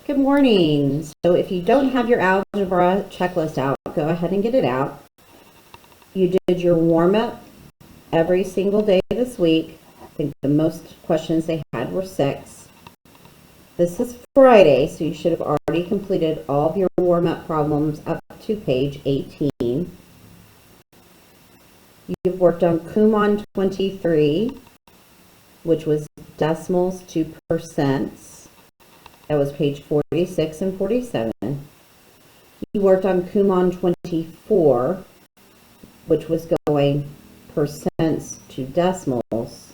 Good morning. So if you don't have your algebra checklist out, go ahead and get it out. You did your warm-up every single day this week. I think the most questions they had were 6. This is Friday, so you should have already completed all of your warm-up problems up to page 18. You've worked on Kumon 23, which was decimals to percents. That was page 46 and 47. You worked on Kumon 24, which was going percents to decimals.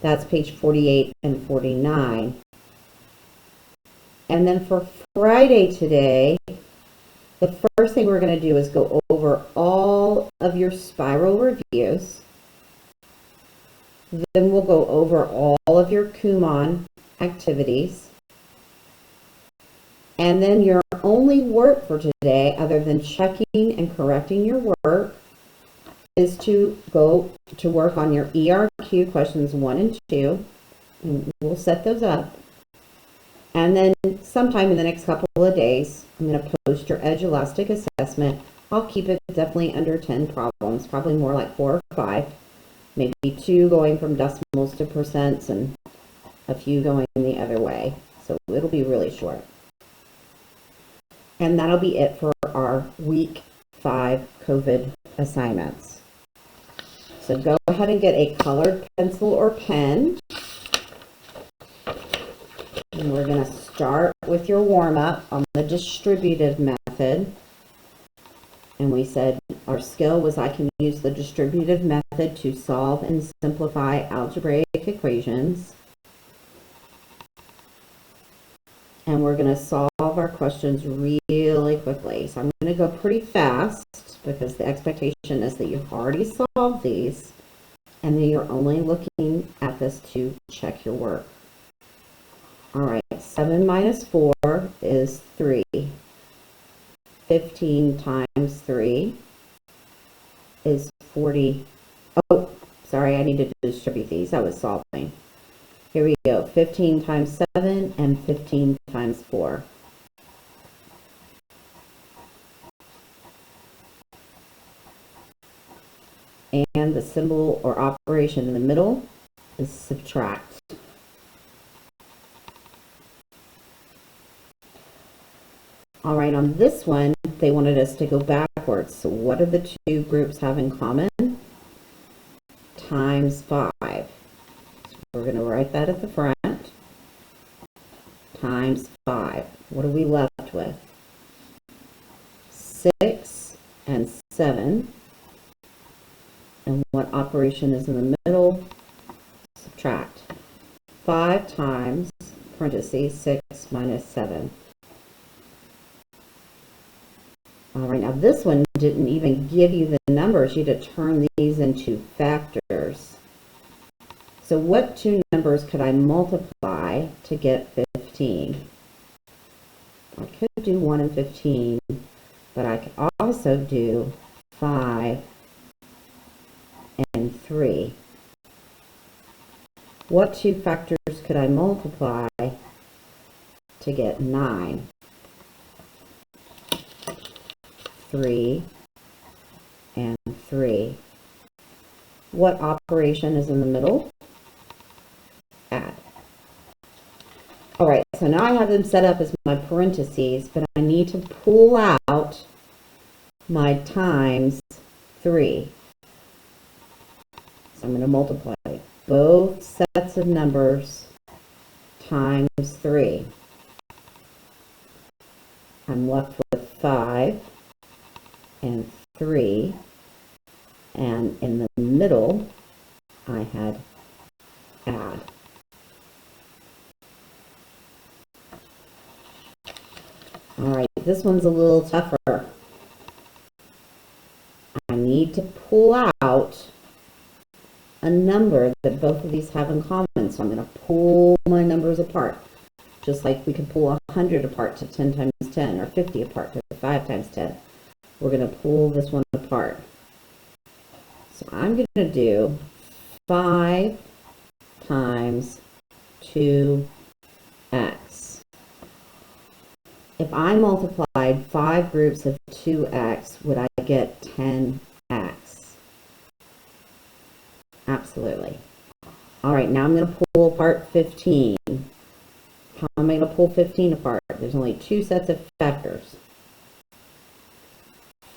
That's page 48 and 49. And then for Friday today, the first thing we're going to do is go over all of your spiral reviews. Then we'll go over all of your Kumon activities. And then your only work for today, other than checking and correcting your work, is to go to work on your ERQ questions 1 and 2. And we'll set those up. And then sometime in the next couple of days, I'm going to post your Edge Elastic assessment. I'll keep it definitely under 10 problems, probably more like 4 or 5. Maybe 2 going from decimals to percents and a few going the other way. So it'll be really short. And that'll be it for our week 5 COVID assignments. So go ahead and get a colored pencil or pen. And we're going to start with your warm-up on the distributive method. And we said our skill was I can use the distributive method to solve and simplify algebraic equations. And we're going to solve our questions really quickly. So I'm going to go pretty fast because the expectation is that you've already solved these and that you're only looking at this to check your work. All right, 7 minus 4 is 3. 15 times 3 is 40. Oh, sorry, I need to distribute these. I was solving. Here we go, 15 times 7 and 15 times 4. And the symbol or operation in the middle is subtract. All right, on this one, they wanted us to go backwards. So what do the two groups have in common? Times 5. We're going to write that at the front. Times 5. What are we left with? 6 and 7. And what operation is in the middle? Subtract. 5 times, parentheses, 6 minus 7. All right, now this one didn't even give you the numbers. You had to turn these into factors. So what two numbers could I multiply to get 15? I could do 1 and 15, but I could also do 5 and 3. What two factors could I multiply to get 9? 3 and 3. What operation is in the middle? Add. All right, so now I have them set up as my parentheses, but I need to pull out my times 3. So I'm going to multiply both sets of numbers times 3. I'm left with 5 and 3, and in the middle I had add. All right, this one's a little tougher. I need to pull out a number that both of these have in common, so I'm going to pull my numbers apart, just like we could pull 100 apart to 10 times 10, or 50 apart to 5 times 10. We're going to pull this one apart. So I'm going to do 5 times 2x. if I multiplied 5 groups of 2x, would I get 10x? Absolutely. All right, now I'm going to pull apart 15. How am I going to pull 15 apart? There's only 2 sets of factors.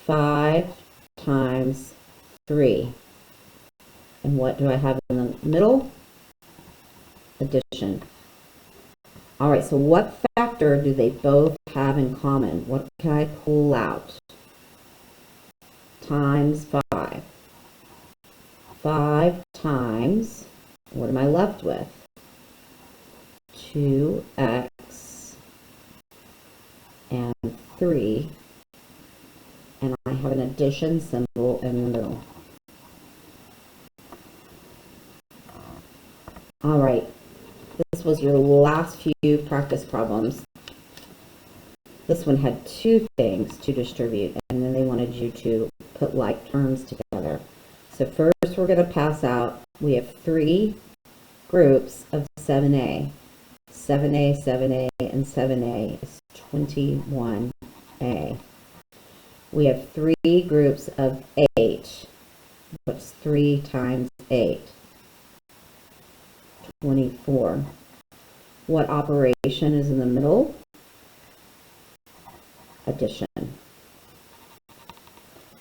5 times 3. And what do I have in the middle? Addition. All right, so what factor do they both have in common? What can I pull out? Times 5. 5 times, what am I left with? 2x and 3. And I have an addition symbol in the middle. All right, this was your last few practice problems. This one had 2 things to distribute, and then they wanted you to put like terms together. So first we're going to pass out, we have 3 groups of 7a. 7a, 7a, and 7a is 21a. We have 3 groups of 8. What's 3 times 8? 24. What operation is in the middle? Addition.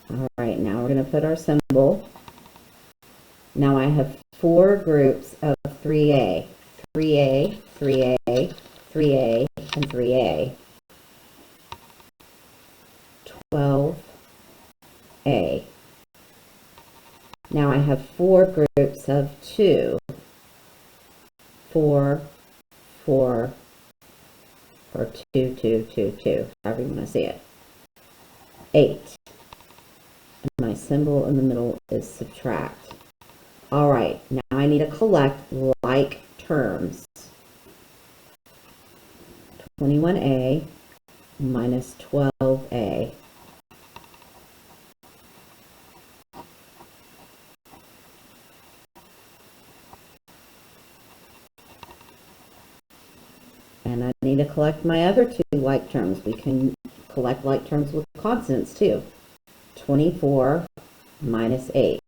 All right, now we're going to put our symbol. Now I have 4 groups of 3a. 3a, 3a, 3a, and 3a. 12a. Now I have 4 groups of 2. 4, 4, or 2, 2, 2, 2, however you want to see it. 8. And my symbol in the middle is subtract. All right, now I need to collect like terms. 21a minus 12a. And I need to collect my other 2 like terms. We can collect like terms with constants too. 24 minus 8.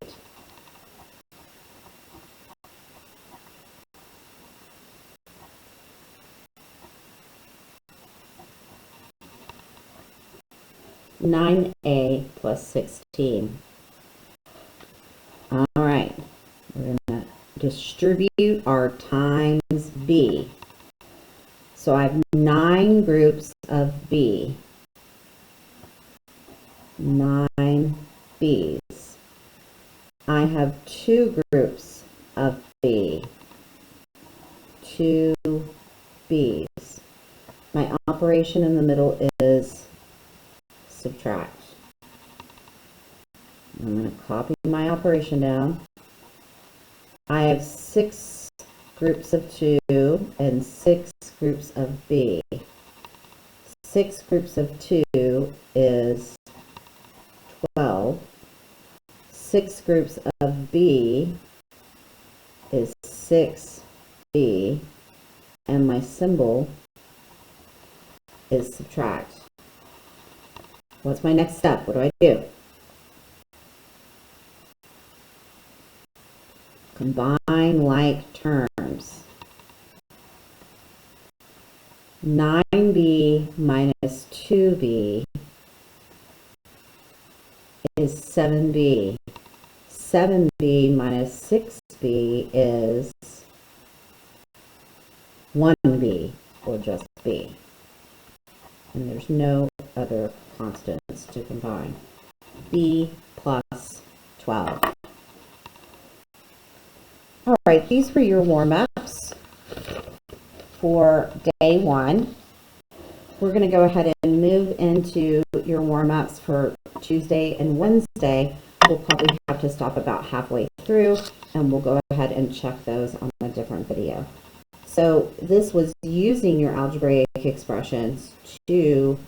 (9a plus 16). All right, we're going to distribute our times b. So I have 9 groups of b. 9 b's. I have 2 groups of b. 2 b's. My operation in the middle is subtract. I'm going to copy my operation down. I have 6 groups of 2 and 6 groups of b. 6 groups of 2 is 12. 6 groups of b is 6b, and my symbol is subtract. What's my next step? What do I do? Combine like terms. 9b minus 2b is 7b. 7b minus 6b is 1b, or just b. And there's no other constants to combine. b plus 12. All right, these were your warm-ups for day 1. We're going to go ahead and move into your warm-ups for Tuesday and Wednesday. We'll probably have to stop about halfway through, and we'll go ahead and check those on a different video. So this was using your algebraic expressions to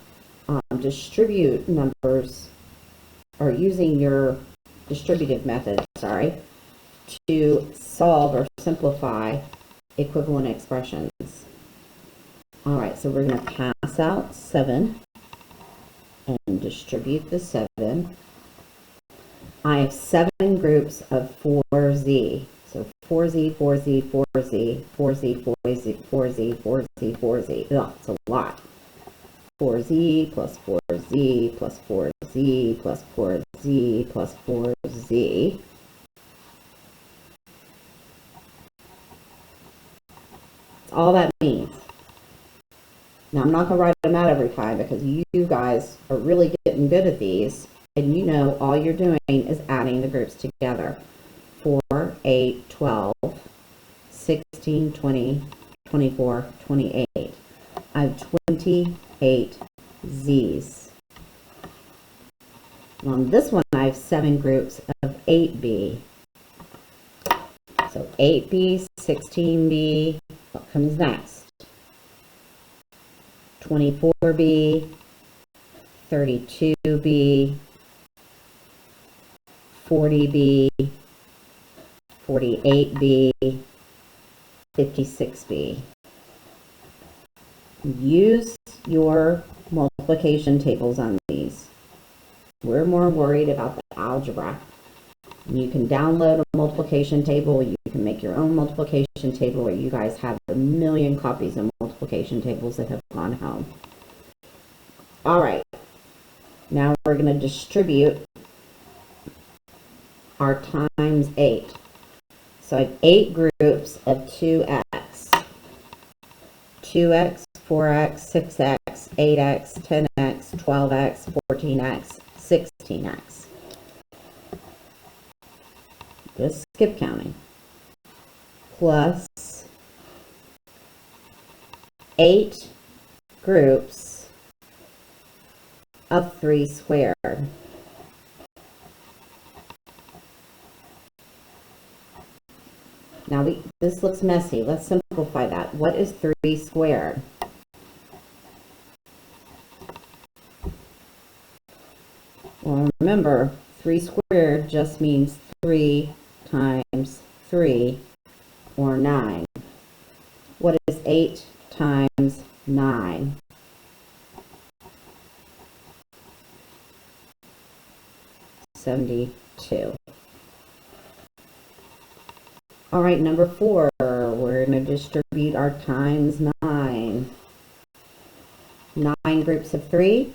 distribute numbers, or using your distributive method, to solve or simplify equivalent expressions. All right, so we're going to pass out 7 and distribute the 7. I have 7 groups of 4z. So 4z, 4z, 4z, 4z, 4z, 4z, 4z, 4z. Ugh, it's a lot. 4z plus 4z plus 4z plus 4z plus 4z. That's all that means. Now, I'm not going to write them out every time because you guys are really getting good at these. And you know all you're doing is adding the groups together. 4, 8, 12, 16, 20, 24, 28. I have 28 Z's. On this one, I have 7 groups of 8B. So 8B, 16B, what comes next? 24B, 32B, 40B, 48B, 56B. Use your multiplication tables on these. We're more worried about the algebra. You can download a multiplication table. You can make your own multiplication table, or you guys have a million copies of multiplication tables that have gone home. All right. Now we're going to distribute our times 8. So I have 8 groups of 2x. 2x, 4x, 6x, 8x, 10x, 12x, 14x, 16x. Just skip counting. Plus 8 groups of 3 squared. Now this looks messy. Let's simplify that. What is 3 squared? Well, remember, 3 squared just means 3 times 3, or 9. What is 8 times 9? 72. All right, number 4, we're going to distribute our times 9. 9 groups of 3.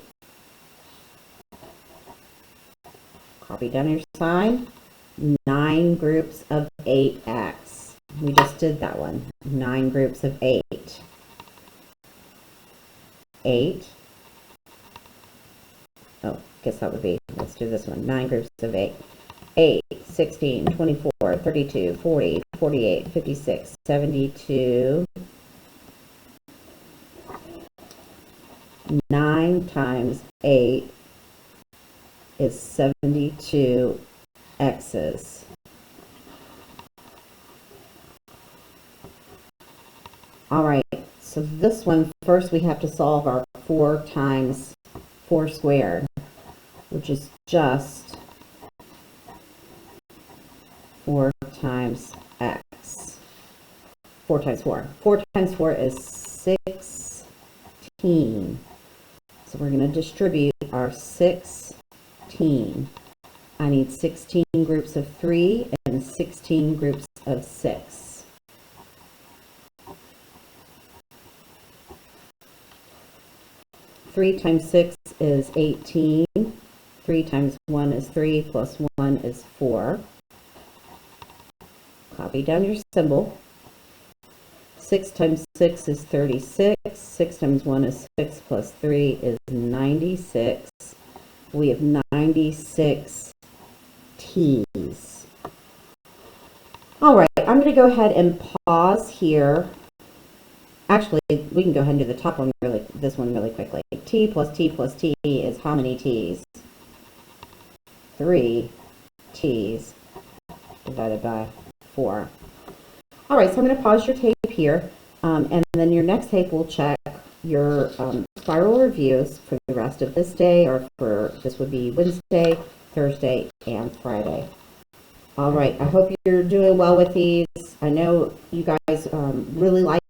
Copy down your sign. 9 groups of 8x. We just did that one. 9 groups of 8. 8. Oh, guess that would be, let's do this one. 9 groups of 8. 8, 16, 24, 32, 40, 48, 56, 72. 9 times 8 is 72 x's. All right, so this one, first we have to solve our 4 times 4 squared, which is just 4 times x. 4 times 4. 4 times 4 is 16. So we're going to distribute our 16. I need 16 groups of 3 and 16 groups of 6. Three times 6 is 18. 3 times 1 is 3, plus 1 is 4. Copy down your symbol. 6 times 6 is 36. 6 times 1 is 6, plus 3 is 96. We have 96 t's. All right, I'm going to go ahead and pause here. Actually, we can go ahead and do the top one this one really quickly. T plus T plus T is how many t's? 3 t's divided by 4. All right, so I'm going to pause your tape here, and then your next tape will check your spiral reviews for the rest of this day, or for this would be Wednesday, Thursday, and Friday. All right, I hope you're doing well with these. I know you guys really like